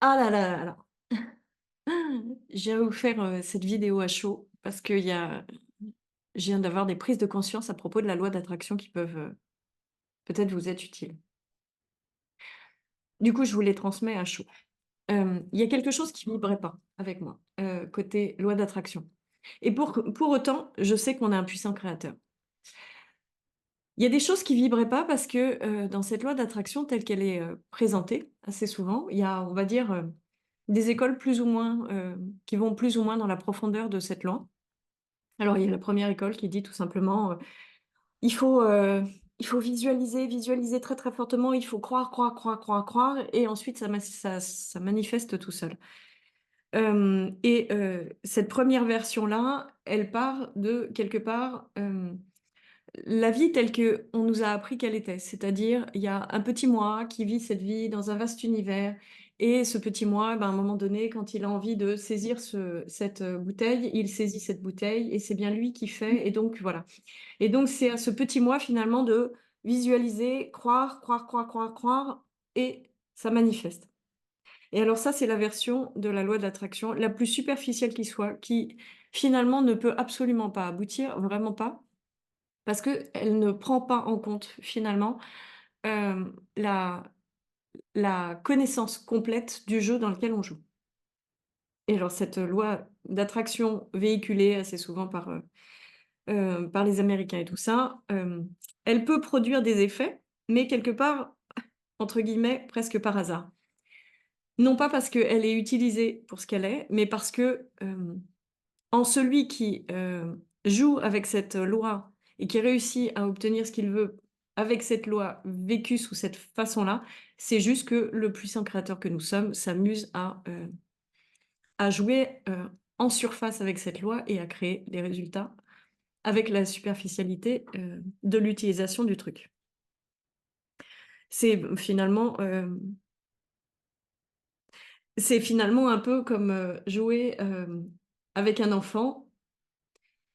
Ah là là là là! Je viens vous faire, cette vidéo à chaud parce qu'il y a je viens d'avoir des prises de conscience à propos de la loi d'attraction qui peuvent, peut-être vous être utiles. Du coup, je vous les transmets à chaud. Il y a quelque chose qui vibrait pas avec moi, côté loi d'attraction et pour autant, je sais qu'on a un puissant créateur. Il y a des choses qui vibraient pas parce que, dans cette loi d'attraction telle qu'elle est, présentée assez souvent, il y a, on va dire, des écoles plus ou moins, qui vont plus ou moins dans la profondeur de cette loi. Alors, il y a la première école qui dit tout simplement, il faut, heu, il faut visualiser, visualiser très, très fortement, il faut croire, croire, croire, croire, croire et ensuite ça manifeste tout seul. Cette première version-là, elle part de quelque part, la vie telle qu'on nous a appris qu'elle était. C'est-à-dire, il y a un petit moi qui vit cette vie dans un vaste univers et ce petit moi, ben, à un moment donné, quand il a envie de saisir cette, bouteille, il saisit cette bouteille et c'est bien lui qui fait et donc voilà. Et donc c'est à ce petit moi finalement de visualiser, croire, croire, croire, croire, croire et ça manifeste. Et alors ça, c'est la version de la loi de l'attraction la plus superficielle qui soit, qui finalement ne peut absolument pas aboutir, vraiment pas, parce qu'elle ne prend pas en compte finalement, la connaissance complète du jeu dans lequel on joue. Et alors cette loi d'attraction véhiculée assez souvent par les Américains et tout ça, elle peut produire des effets, mais quelque part, entre guillemets, «presque par hasard». Non pas parce qu'elle est utilisée pour ce qu'elle est, mais parce que, en celui qui, joue avec cette loi et qui réussit à obtenir ce qu'il veut avec cette loi vécue sous cette façon-là, c'est juste que le puissant créateur que nous sommes s'amuse à jouer, en surface avec cette loi et à créer des résultats avec la superficialité, de l'utilisation du truc. C'est finalement, c'est finalement un peu comme, jouer, avec un enfant.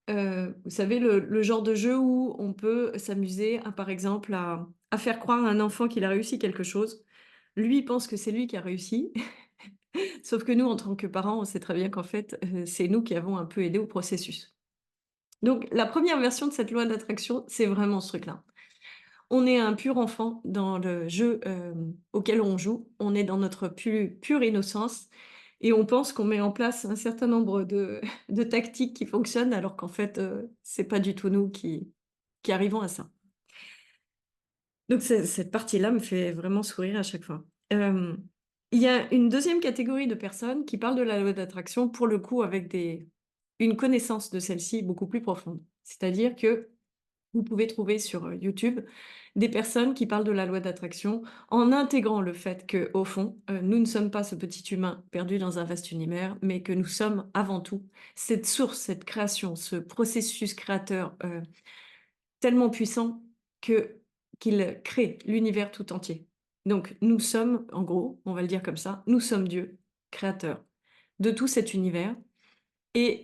Vous savez le genre de jeu où on peut s'amuser à, par exemple, à faire croire à un enfant qu'il a réussi quelque chose. Lui, il pense que c'est lui qui a réussi, sauf que nous, en tant que parents, on sait très bien qu'en fait, c'est nous qui avons un peu aidé au processus. Donc la première version de cette loi d'attraction, c'est vraiment ce truc-là. On est un pur enfant dans le jeu, auquel on joue. On est dans notre pure innocence et on pense qu'on met en place un certain nombre de de tactiques qui fonctionnent alors qu'en fait, c'est pas du tout nous qui arrivons à ça. Donc cette partie-là me fait vraiment sourire à chaque fois. Il y a une deuxième catégorie de personnes qui parlent de la loi d'attraction, pour le coup avec une connaissance de celle-ci beaucoup plus profonde. C'est-à-dire que vous pouvez trouver sur, YouTube des personnes qui parlent de la loi d'attraction en intégrant le fait qu'au fond, nous ne sommes pas ce petit humain perdu dans un vaste univers, mais que nous sommes avant tout cette source, cette création, ce processus créateur, tellement puissant que qu'il crée l'univers tout entier. Donc nous sommes, en gros, on va le dire comme ça, nous sommes Dieu, créateur de tout cet univers et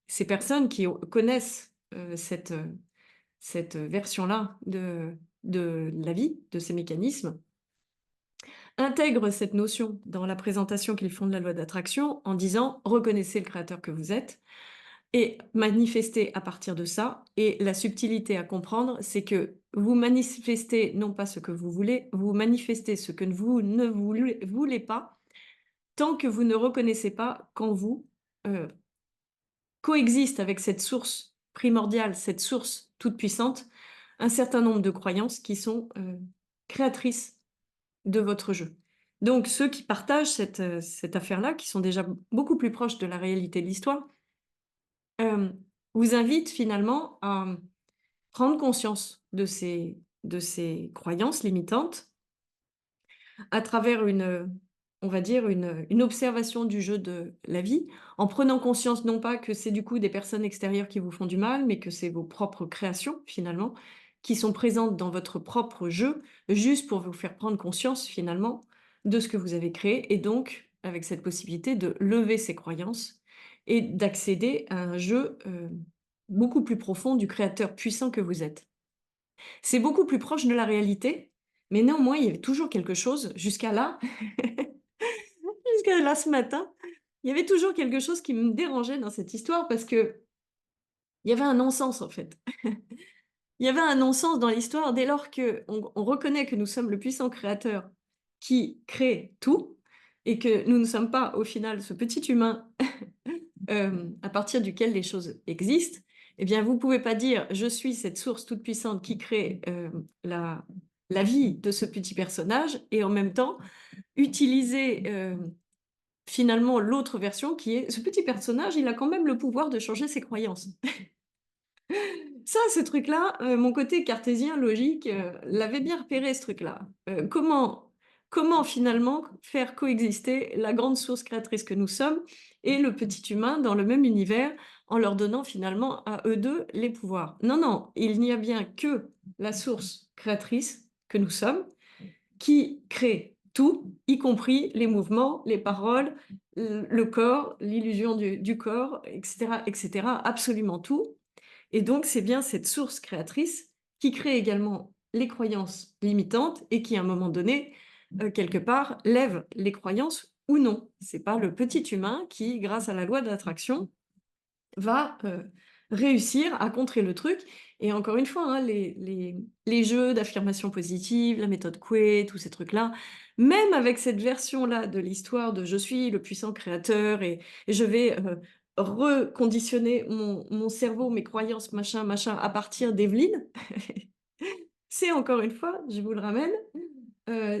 ces personnes qui connaissent, cette version-là de la vie, de ces mécanismes, intègrent cette notion dans la présentation qu'ils font de la loi d'attraction en disant: «Reconnaissez le créateur que vous êtes et manifestez à partir de ça» et la subtilité à comprendre, c'est que vous manifestez non pas ce que vous manifestez ce que vous ne voulez pas, tant que vous ne reconnaissez pas qu'en vous, heu, coexiste avec cette source primordiale, cette source toute puissante, un certain nombre de croyances qui sont, créatrices de votre jeu. Donc ceux qui partagent cette affaire-là, qui sont déjà beaucoup plus proches de la réalité de l'histoire, hem, vous invitent finalement à, prendre conscience de ces croyances limitantes à travers on va dire une observation du jeu de la vie, en prenant conscience non pas que c'est du coup des personnes extérieures qui vous font du mal, mais que c'est vos propres créations finalement, qui sont présentes dans votre propre jeu, juste pour vous faire prendre conscience finalement de ce que vous avez créé et donc avec cette possibilité de lever ces croyances et d'accéder à un jeu, beaucoup plus profond du créateur puissant que vous êtes. C'est beaucoup plus proche de la réalité, mais néanmoins, il y avait toujours quelque chose jusqu'à là, que là, ce matin, il y avait toujours quelque chose qui me dérangeait dans cette histoire parce qu'il y avait un non-sens, en fait. Il y avait un non-sens dans l'histoire dès lors qu'on reconnaît que nous sommes le puissant créateur qui crée tout et que nous ne sommes pas, au final, ce petit humain à partir duquel les choses existent, eh bien, vous ne pouvez pas dire: «Je suis cette source toute puissante qui crée, la vie de ce petit personnage» et en même temps utiliser, finalement l'autre version qui est: «Ce petit personnage, il a quand même le pouvoir de changer ses croyances». Ça, ce truc-là, mon côté cartésien, logique, l'avait bien repéré ce truc-là. Comment finalement faire coexister la grande source créatrice que nous sommes et le petit humain dans le même univers, en leur donnant finalement à eux 2 les pouvoirs? Non, non, il n'y a bien que la source créatrice que nous sommes, qui crée tout, y compris les mouvements, les paroles, le corps, l'illusion du corps et cetera, absolument tout. Et donc, c'est bien cette source créatrice qui crée également les croyances limitantes et qui, à un moment donné, quelque part, lève les croyances ou non. C'est pas le petit humain qui, grâce à la loi de l'attraction, va, réussir à contrer le truc et encore une fois, hein, les jeux d'affirmation positive, la méthode Coué, tous ces trucs-là, même avec cette version-là de l'histoire de «Je suis le puissant créateur et je vais, reconditionner mon cerveau, mes croyances, machin, machin, à partir d'Evelyne», c'est encore une fois, je vous le ramène,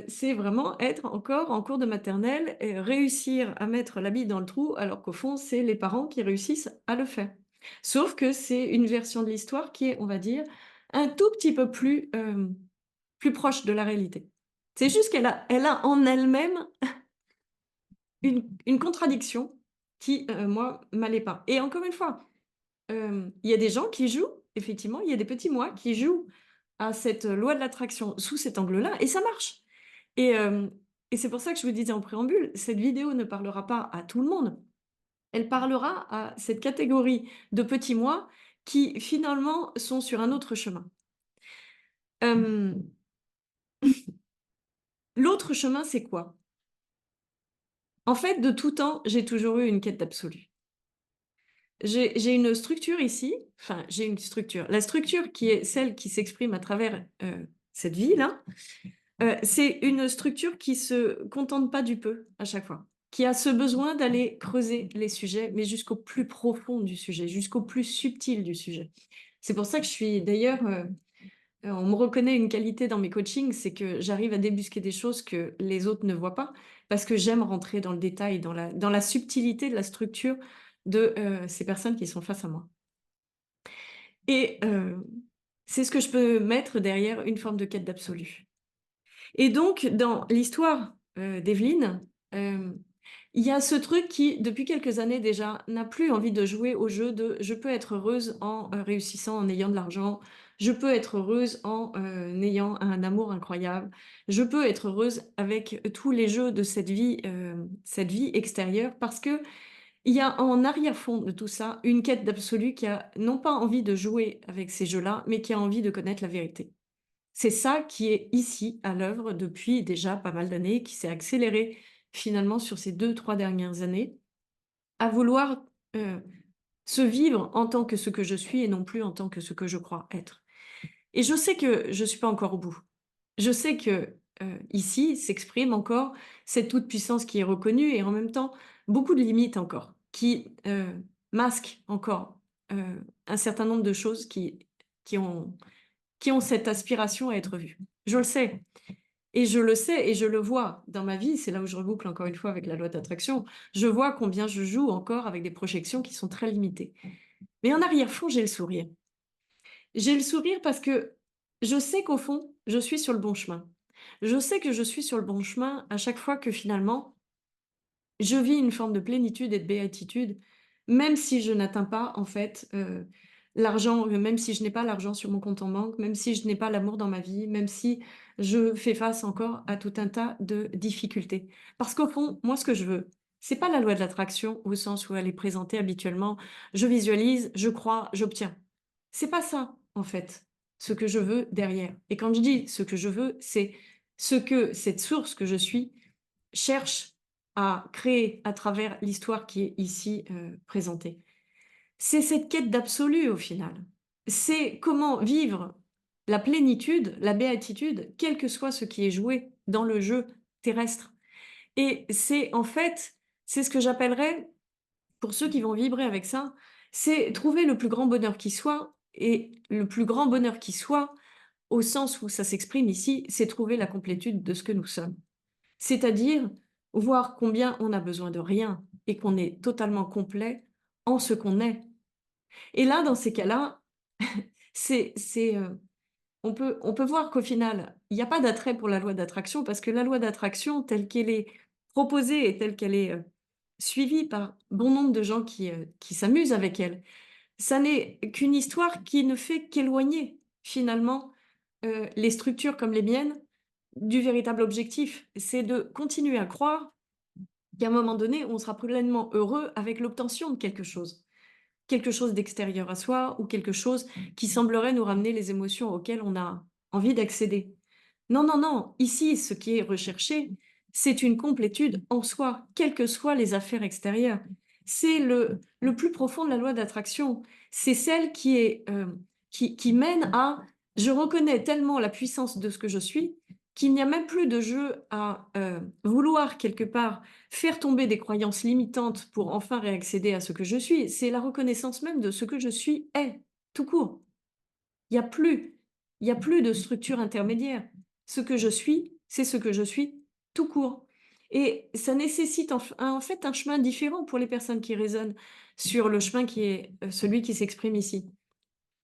c'est vraiment être encore en cours de maternelle et réussir à mettre la bille dans le trou, alors qu'au fond, c'est les parents qui réussissent à le faire. Sauf que c'est une version de l'histoire qui est, on va dire, un tout petit peu plus, plus proche de la réalité. C'est juste qu'elle a en elle-même une contradiction qui, moi, m'allait pas et encore une fois, il y a des gens qui jouent, effectivement, il y a des petits moi qui jouent à cette loi de l'attraction sous cet angle-là et ça marche. Et hem et c'est pour ça que je vous disais en préambule, cette vidéo ne parlera pas à tout le monde. Elle parlera à cette catégorie de petits moi qui finalement sont sur un autre chemin. Hem, L'autre chemin, c'est quoi? En fait, de tout temps, j'ai toujours eu une quête d'absolu. J'ai une structure ici, enfin, j'ai une structure. La structure qui est celle qui s'exprime à travers, cette vie-là, c'est une structure qui se contente pas du peu à chaque fois, qui a ce besoin d'aller creuser les sujets, mais jusqu'au plus profond du sujet, jusqu'au plus subtil du sujet. C'est pour ça que je suis d'ailleurs, on me reconnaît une qualité dans mes coachings, c'est que j'arrive à débusquer des choses que les autres ne voient pas, parce que j'aime rentrer dans le détail, dans la subtilité de la structure de, ces personnes qui sont face à moi. Et c'est ce que je peux mettre derrière une forme de quête d'absolu. Et donc, dans l'histoire, d'Evelyne, il y a ce truc qui, depuis quelques années déjà, n'a plus envie de jouer au jeu de: «Je peux être heureuse en, réussissant, en ayant de l'argent. Je peux être heureuse en, ayant un amour incroyable. Je peux être heureuse avec tous les jeux de cette vie extérieure». Parce qu'il y a en arrière-fond de tout ça, une quête d'absolu qui a non pas envie de jouer avec ces jeux-là, mais qui a envie de connaître la vérité. C'est ça qui est ici à l'œuvre depuis déjà pas mal d'années, qui s'est accéléré finalement sur ces 2, 3 dernières années, à vouloir, heu, se vivre en tant que ce que je suis et non plus en tant que ce que je crois être. Et je sais que je suis pas encore au bout. Je sais que, ici s'exprime encore cette toute-puissance qui est reconnue et en même temps beaucoup de limites encore, qui, masquent encore, un certain nombre de choses qui ont qui ont cette aspiration à être vues. Je le sais et je le sais et je le vois dans ma vie, c'est là où je reboucle encore une fois avec la loi d'attraction. Je vois combien je joue encore avec des projections qui sont très limitées. Mais en arrière-fond, j'ai le sourire. J'ai le sourire parce que je sais qu'au fond, je suis sur le bon chemin. Je sais que je suis sur le bon chemin à chaque fois que finalement, je vis une forme de plénitude et de béatitude, même si je n'atteins pas en fait, l'argent, même si je n'ai pas l'argent sur mon compte en banque, même si je n'ai pas l'amour dans ma vie, même si je fais face encore à tout un tas de difficultés. Parce qu'au fond, moi ce que je veux, c'est pas la loi de l'attraction au sens où elle est présentée habituellement. Je visualise, je crois, j'obtiens. C'est pas ça en fait, ce que je veux derrière. Et quand je dis ce que je veux, c'est ce que cette source que je suis cherche à créer à travers l'histoire qui est ici, présentée. C'est cette quête d'absolu au final. C'est comment vivre la plénitude, la béatitude, quel que soit ce qui est joué dans le jeu terrestre. Et c'est en fait, c'est ce que j'appellerais, pour ceux qui vont vibrer avec ça, c'est trouver le plus grand bonheur qui soit, et le plus grand bonheur qui soit, au sens où ça s'exprime ici, c'est trouver la complétude de ce que nous sommes. C'est-à-dire voir combien on a besoin de rien et qu'on est totalement complet en ce qu'on est. Et là, dans ces cas-là, on peut voir qu'au final, il n'y a pas d'attrait pour la loi d'attraction parce que la loi d'attraction telle qu'elle est proposée et telle qu'elle est, suivie par bon nombre de gens qui s'amusent avec elle, ça n'est qu'une histoire qui ne fait qu'éloigner finalement, les structures comme les miennes du véritable objectif. C'est de continuer à croire qu'à un moment donné, on sera pleinement heureux avec l'obtention de quelque chose. Quelque chose d'extérieur à soi ou quelque chose qui semblerait nous ramener les émotions auxquelles on a envie d'accéder. Non, non, non, ici, ce qui est recherché, c'est une complétude en soi, quelles que soient les affaires extérieures. C'est le plus profond de la loi d'attraction. C'est celle qui est, qui mène à: «Je reconnais tellement la puissance de ce que je suis, qu'il n'y a même plus de jeu à, vouloir quelque part faire tomber des croyances limitantes pour enfin réaccéder à ce que je suis». C'est la reconnaissance même de ce que je suis est, tout court. Il y a plus il y a plus de structure intermédiaire. Ce que je suis, c'est ce que je suis, tout court. Et ça nécessite en fait un chemin différent pour les personnes qui raisonnent sur le chemin qui est, celui qui s'exprime ici.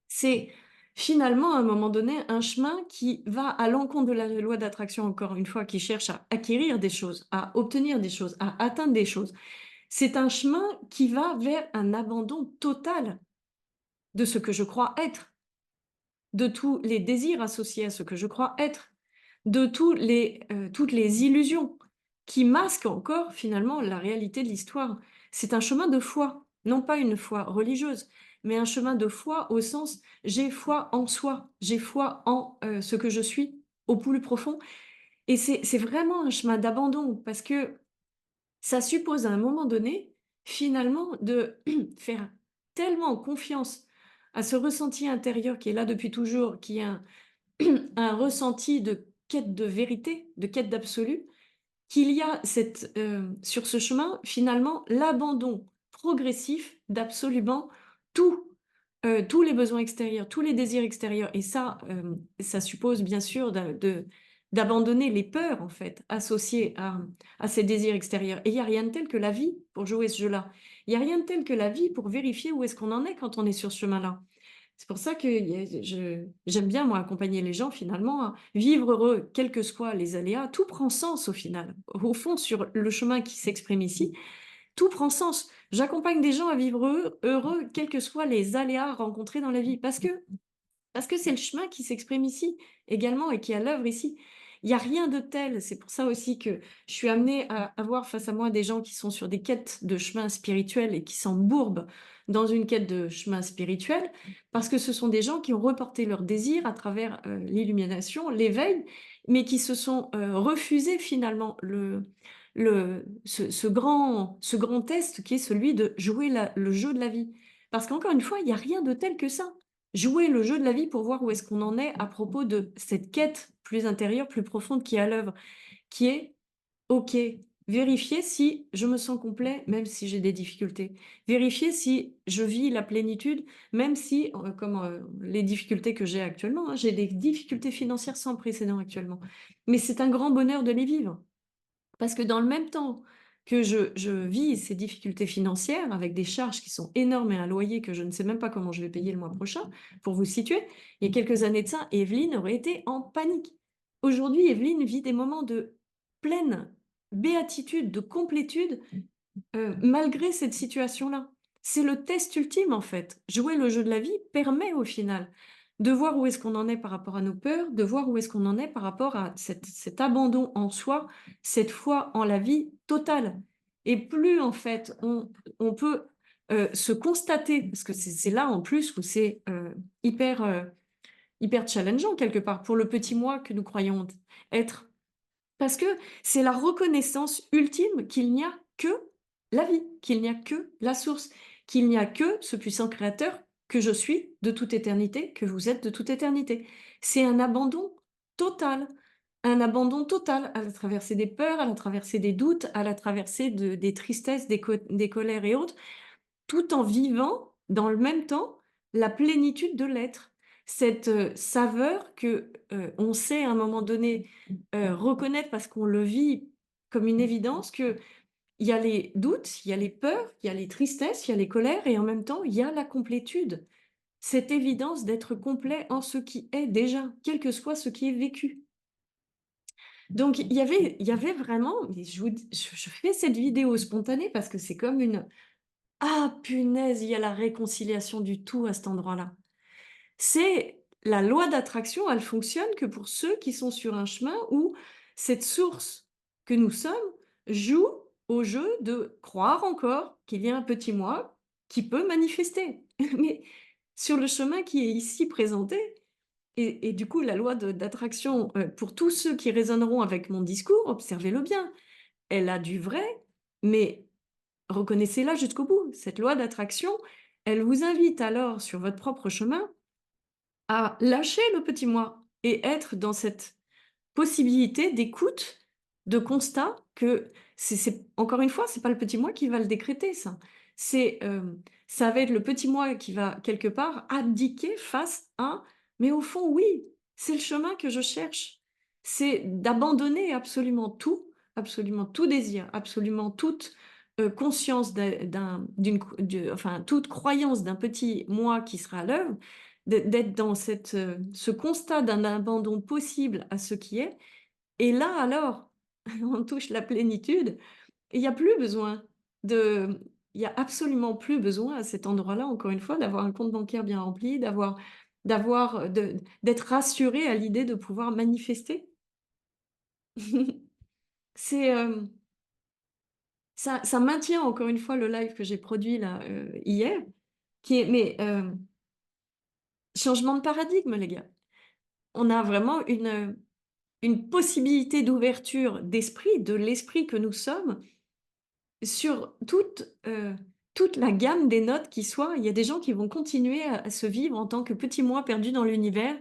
C'est finalement, à un moment donné, un chemin qui va à l'encontre de la loi d'attraction, encore une fois, qui cherche à acquérir des choses, à obtenir des choses, à atteindre des choses. C'est un chemin qui va vers un abandon total de ce que je crois être, de tous les désirs associés à ce que je crois être, de toutes les illusions qui masquent encore finalement la réalité de l'histoire. C'est un chemin de foi, non pas une foi religieuse, mais un chemin de foi au sens j'ai foi en soi, j'ai foi en ce que je suis au plus profond. Et c'est vraiment un chemin d'abandon parce que ça suppose à un moment donné, finalement, de faire tellement confiance à ce ressenti intérieur qui est là depuis toujours, qui est un ressenti de quête de vérité, de quête d'absolu, qu'il y a sur ce chemin, finalement, l'abandon progressif d'absolument tout, tous les besoins extérieurs, tous les désirs extérieurs. Et ça, ça suppose bien sûr d'abandonner les peurs, en fait, associées à ces désirs extérieurs. Et il y a rien de tel que la vie pour jouer ce jeu-là. Il y a rien de tel que la vie pour vérifier où est-ce qu'on en est quand on est sur ce chemin-là. C'est pour ça que j'aime bien, moi, accompagner les gens finalement à vivre heureux, quels que soient les aléas. Tout prend sens au final. Au fond, sur le chemin qui s'exprime ici, tout prend sens. J'accompagne des gens à vivre heureux, quels que soient les aléas rencontrés dans la vie. Parce que c'est le chemin qui s'exprime ici également et qui est à l'œuvre ici. Il y a rien de tel, c'est pour ça aussi que je suis amenée à avoir face à moi des gens qui sont sur des quêtes de chemin spirituel et qui s'embourbent dans une quête de chemin spirituel, parce que ce sont des gens qui ont reporté leurs désirs à travers, l'illumination, l'éveil, mais qui se sont, refusés finalement ce grand test qui est celui de jouer le jeu de la vie. Parce qu'encore une fois, il y a rien de tel que ça. Jouer le jeu de la vie pour voir où est-ce qu'on en est à propos de cette quête plus intérieure, plus profonde qui est à l'œuvre, qui est: «OK, vérifier si je me sens complet même si j'ai des difficultés. Vérifier si je vis la plénitude même si, comme, les difficultés que j'ai actuellement, hein, j'ai des difficultés financières sans précédent actuellement. Mais c'est un grand bonheur de les vivre». Parce que dans le même temps que je vis ces difficultés financières avec des charges qui sont énormes et un loyer que je ne sais même pas comment je vais payer le mois prochain, pour vous situer, il y a quelques années de ça, Evelyne aurait été en panique. Aujourd'hui, Evelyne vit des moments de pleine béatitude, de complétude, malgré cette situation-là. C'est le test ultime, en fait. Jouer le jeu de la vie permet au final de voir où est-ce qu'on en est par rapport à nos peurs, de voir où est-ce qu'on en est par rapport à cet abandon en soi, cette foi en la vie totale. Et plus, en fait, on peut, se constater, parce que c'est là, en plus, où c'est, hyper challengeant quelque part pour le petit moi que nous croyons être. Parce que c'est la reconnaissance ultime qu'il n'y a que la vie, qu'il n'y a que la source, qu'il n'y a que ce puissant créateur que je suis de toute éternité, que vous êtes de toute éternité. C'est un abandon total à la traversée des peurs, à la traversée des doutes, à la traversée des tristesses, des colères et autres, tout en vivant dans le même temps la plénitude de l'être. Cette, saveur que, on sait à un moment donné, reconnaître parce qu'on le vit comme une évidence qu'il y a les doutes, il y a les peurs, il y a les tristesses, il y a les colères et en même temps, il y a la complétude. Cette évidence d'être complet en ce qui est déjà, quel que soit ce qui est vécu. Donc il y avait vraiment mais je vous dis je fais cette vidéo spontanée parce que c'est comme une: «Ah punaise, il y a la réconciliation du tout à cet endroit-là». C'est la loi d'attraction, elle fonctionne que pour ceux qui sont sur un chemin où cette source que nous sommes joue au jeu de croire encore qu'il y a un petit moi qui peut manifester. Mais sur le chemin qui est ici présenté et du coup la loi d'attraction, pour tous ceux qui résonneront avec mon discours, observez-le bien, elle a du vrai, mais reconnaissez-la jusqu'au bout. Cette loi d'attraction, elle vous invite alors sur votre propre chemin à lâcher le petit moi et être dans cette possibilité d'écoute, de constat que c'est encore une fois, c'est pas le petit moi qui va le décréter ça. C'est, ça va être le petit moi qui va quelque part abdiquer face à: «Mais au fond, oui, c'est le chemin que je cherche». C'est d'abandonner absolument tout désir, absolument toute, conscience d'une enfin, toute croyance d'un petit moi qui sera à l'œuvre, d'être dans cette, ce constat d'un abandon possible à ce qui est et là alors, on touche la plénitude et il y a plus besoin de il y a absolument plus besoin à cet endroit-là, encore une fois, d'avoir un compte bancaire bien rempli, d'être rassuré à l'idée de pouvoir manifester. C'est, ça maintient encore une fois le live que j'ai produit là, hier, qui est mais, changement de paradigme les gars. On a vraiment une possibilité d'ouverture d'esprit, de l'esprit que nous sommes sur toute la gamme des notes qui soient. Il y a des gens qui vont continuer à se vivre en tant que petit moi perdu dans l'univers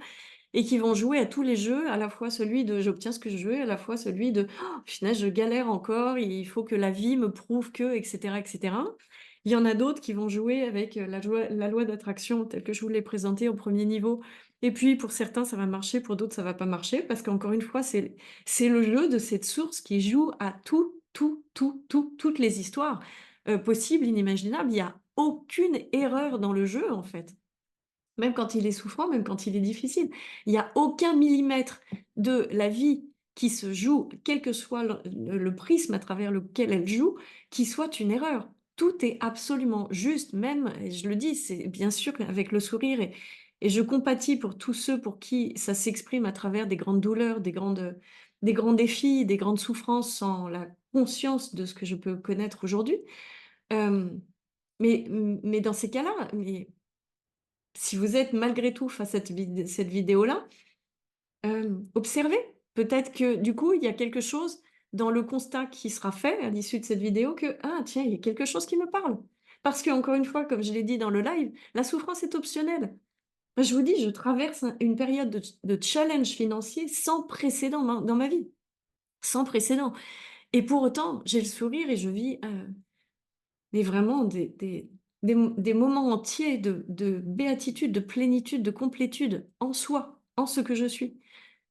et qui vont jouer à tous les jeux, à la fois celui de «j'obtiens ce que je veux» et à la fois celui de «Oh, punaise, je galère encore, il faut que la vie me prouve que» et cetera et cetera. Il y en a d'autres qui vont jouer avec, la loi d'attraction telle que je vous l'ai présentée au premier niveau et puis pour certains ça va marcher, pour d'autres ça va pas marcher parce qu'encore une fois c'est le jeu de cette source qui joue à toutes les histoires, possibles, inimaginables. Il y a aucune erreur dans le jeu en fait. Même quand il est souffrant, même quand il est difficile. Il y a aucun millimètre de la vie qui se joue, quel que soit le prisme à travers lequel elle joue, qui soit une erreur. Tout est absolument juste, même, et je le dis, c'est bien sûr avec le sourire et je compatis pour tous ceux pour qui ça s'exprime à travers des grandes douleurs, des grands défis, des grandes souffrances sans la conscience de ce que je peux connaître aujourd'hui. Hem, mais dans ces cas-là, mais si vous êtes malgré tout face à cette vidéo-là, observez. Peut-être que du coup, il y a quelque chose dans le constat qui sera fait à l'issue de cette vidéo que: «Ah tiens, il y a quelque chose qui me parle». Parce qu'encore une fois, comme je l'ai dit dans le live, la souffrance est optionnelle. Moi, je vous dis, je traverse une période de challenge financier sans précédent dans ma vie, sans précédent et pour autant, j'ai le sourire et je vis, mais vraiment des moments entiers de béatitude, de plénitude, de complétude en soi, en ce que je suis.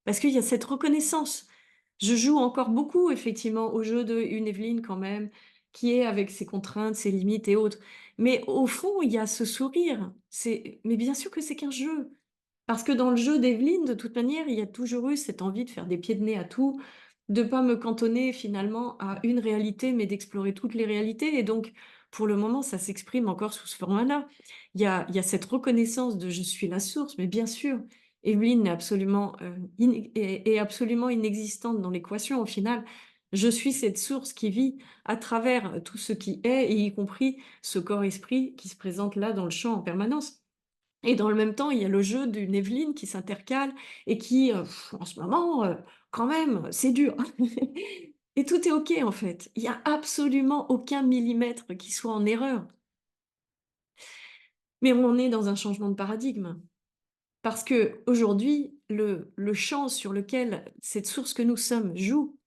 Parce qu'il y a cette reconnaissance. Je joue encore beaucoup effectivement au jeu de une Évelyne quand même, qui est avec ses contraintes, ses limites et autres. Mais au fond, il y a ce sourire. Mais bien sûr que c'est qu'un jeu. Parce que dans le jeu d'Evelyne, de toute manière, il y a toujours eu cette envie de faire des pieds de nez à tout, de pas me cantonner finalement à une réalité, mais d'explorer toutes les réalités et donc pour le moment, ça s'exprime encore sous ce format-là. Il y a cette reconnaissance de «je suis la source», mais bien sûr, Evelyne est absolument, est absolument inexistante dans l'équation au final. Je suis cette source qui vit à travers, tout ce qui est et y compris ce corps-esprit qui se présente là dans le champ en permanence. Et dans le même temps, il y a le jeu d'une Évelyne qui s'intercale et qui, en ce moment, quand même, c'est dur. Et tout est OK, en fait. Il y a absolument aucun millimètre qui soit en erreur. Mais on est dans un changement de paradigme. Parce qu'aujourd'hui, le champ sur lequel cette source que nous sommes joue,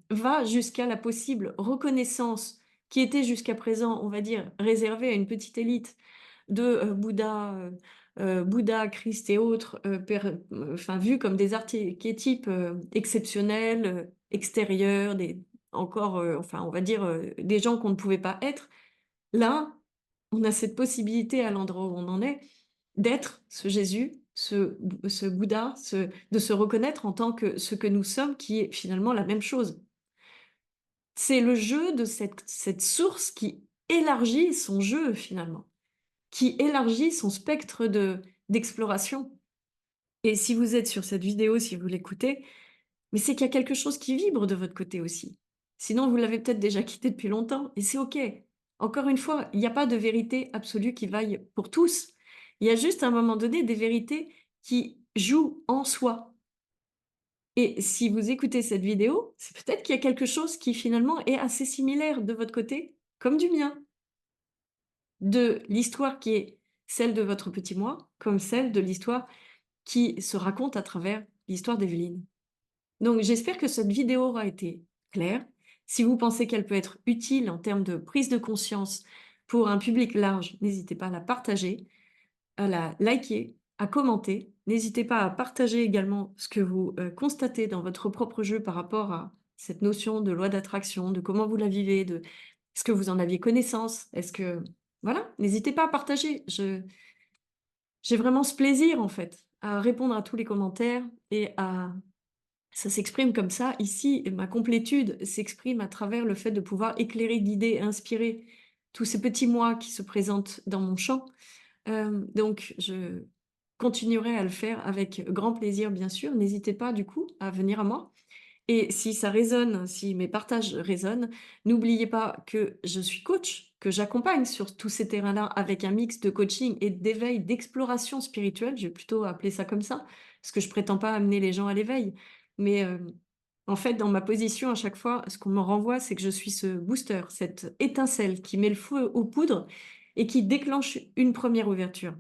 va jusqu'à la possible reconnaissance qui était jusqu'à présent, on va dire, réservée à une petite élite de, Bouddha, Christ et autres, enfin vus comme des archétypes, exceptionnels, extérieurs, des encore, enfin on va dire, des gens qu'on ne pouvait pas être. Là, on a cette possibilité à l'endroit où on en est, d'être ce Jésus, ce Bouddha, de se reconnaître en tant que ce que nous sommes, qui est finalement la même chose. C'est le jeu de cette source qui élargit son jeu finalement, qui élargit son spectre d'exploration. Et si vous êtes sur cette vidéo, si vous l'écoutez, mais c'est qu'il y a quelque chose qui vibre de votre côté aussi. Sinon, vous l'avez peut-être déjà quitté depuis longtemps et c'est OK. Encore une fois, il n'y a pas de vérité absolue qui vaille pour tous. Il y a juste à un moment donné des vérités qui jouent en soi. Et si vous écoutez cette vidéo, c'est peut-être qu'il y a quelque chose qui finalement est assez similaire de votre côté, comme du mien. De l'histoire qui est celle de votre petit moi, comme celle de l'histoire qui se raconte à travers l'histoire d'Evelyne. Donc j'espère que cette vidéo aura été claire. Si vous pensez qu'elle peut être utile en termes de prise de conscience pour un public large, n'hésitez pas à la partager, à la liker, à commenter. N'hésitez pas à partager également ce que vous, constatez dans votre propre jeu par rapport à cette notion de loi d'attraction, de comment vous la vivez, de est-ce que vous en aviez connaissance? Est-ce que voilà, n'hésitez pas à partager. J'ai vraiment ce plaisir, en fait, à répondre à tous les commentaires et à ça s'exprime comme ça. Ici, ma complétude s'exprime à travers le fait de pouvoir éclairer, guider, inspirer tous ces petits moi qui se présentent dans mon champ. Donc je continuerai à le faire avec grand plaisir, bien sûr. N'hésitez pas, du coup, à venir à moi et si ça résonne, si mes partages résonnent, n'oubliez pas que je suis coach, que j'accompagne sur tous ces terrains-là avec un mix de coaching et d'éveil, d'exploration spirituelle. Je vais plutôt appeler ça comme ça, parce que je prétends pas amener les gens à l'éveil. Mais, en fait, dans ma position, à chaque fois, ce qu'on me renvoie, c'est que je suis ce booster, cette étincelle qui met le feu aux poudres et qui déclenche une première ouverture.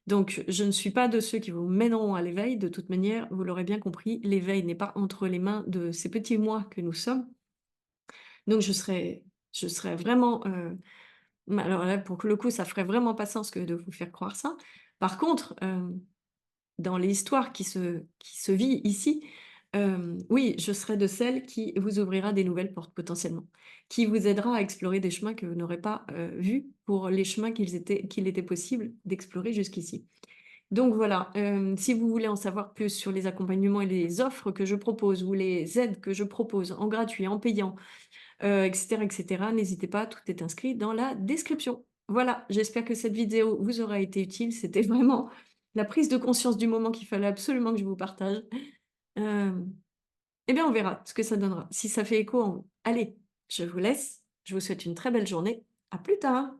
Donc, je ne suis pas de ceux qui vous mèneront à l'éveil. De toute manière, vous l'aurez bien compris, l'éveil n'est pas entre les mains de ces petits moi que nous sommes. Donc, je serais vraiment, alors là, pour le coup, ça ferait vraiment pas sens que de vous faire croire ça. Par contre, dans l'histoire qui se vit ici, oui, je serai de celle qui vous ouvrira des nouvelles portes potentiellement, qui vous aidera à explorer des chemins que vous n'aurez pas, vus pour les chemins qu'il était possible d'explorer jusqu'ici. Donc voilà, si vous voulez en savoir plus sur les accompagnements et les offres que je propose ou les aides que je propose en gratuit, en payant, et cetera, n'hésitez pas, tout est inscrit dans la description. Voilà, j'espère que cette vidéo vous aura été utile. C'était vraiment la prise de conscience du moment qu'il fallait absolument que je vous partage. Hem, et bien, on verra ce que ça donnera. Si ça fait écho en vous. Allez, je vous laisse. Je vous souhaite une très belle journée. À plus tard!